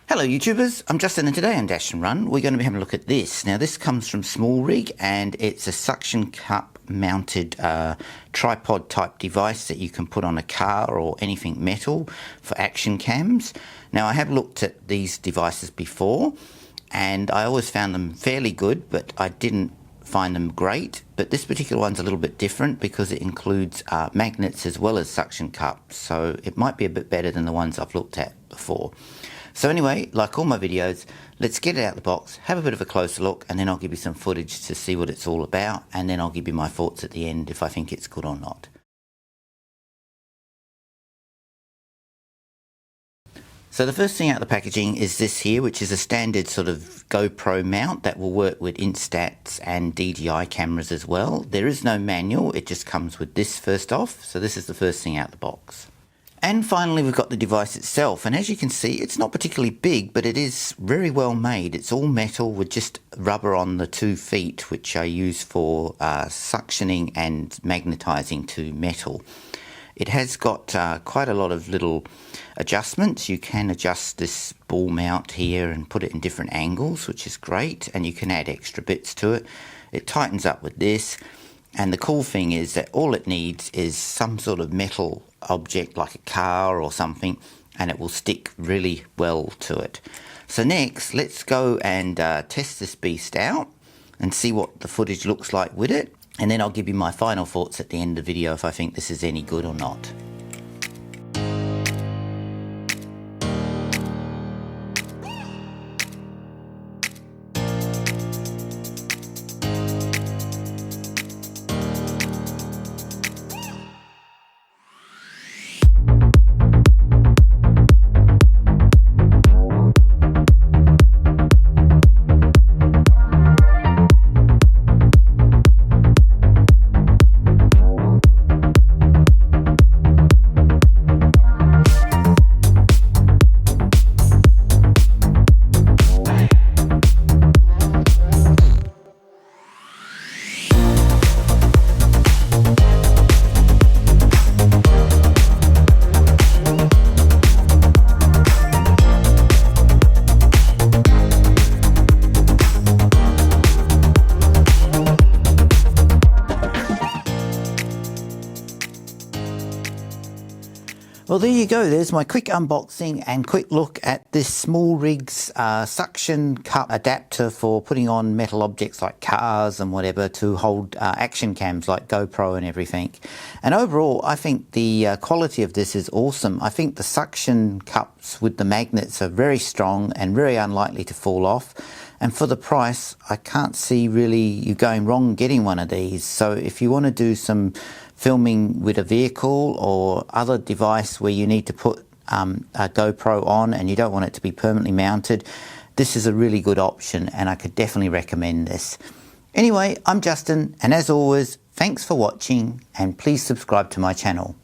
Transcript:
Hello YouTubers, I'm Justin and today on Dashandrun we're going to be having a look at this. Now this comes from SMALLRIG and it's a suction cup mounted tripod type device that you can put on a car or anything metal for action cams. Now I have looked at these devices before and I always found them fairly good, but I didn't find them great. But this particular one's a little bit different because it includes magnets as well as suction cups, so it might be a bit better than the ones I've looked at before. So anyway, like all my videos, let's get it out of the box, have a bit of a closer look, and then I'll give you some footage to see what it's all about, and then I'll give you my thoughts at the end if I think it's good or not. So the first thing out of the packaging is this here, which is a standard sort of GoPro mount that will work with Instats and DJI cameras as well. There is no manual, it just comes with this first off, so this is the first thing out of the box. And finally we've got the device itself, and as you can see it's not particularly big, but it is very well made. It's all metal with just rubber on the 2 feet, which I use for suctioning and magnetizing to metal. It has got quite a lot of little adjustments. You can adjust this ball mount here and put it in different angles, which is great, and you can add extra bits to it. It tightens up with this. And the cool thing is that all it needs is some sort of metal object like a car or something, and it will stick really well to it. So next, let's go and test this beast out and see what the footage looks like with it. And then I'll give you my final thoughts at the end of the video if I think this is any good or not. Well, there you go. There's my quick unboxing and quick look at this SMALLRIG's suction cup adapter for putting on metal objects like cars and whatever to hold action cams like GoPro and everything. And overall, I think the quality of this is awesome. I think the suction cups with the magnets are very strong and very unlikely to fall off. And for the price, I can't see really you going wrong getting one of these. So if you want to do some filming with a vehicle or other device where you need to put a GoPro on and you don't want it to be permanently mounted, this is a really good option and I could definitely recommend this. Anyway, I'm Justin, and as always, thanks for watching and please subscribe to my channel.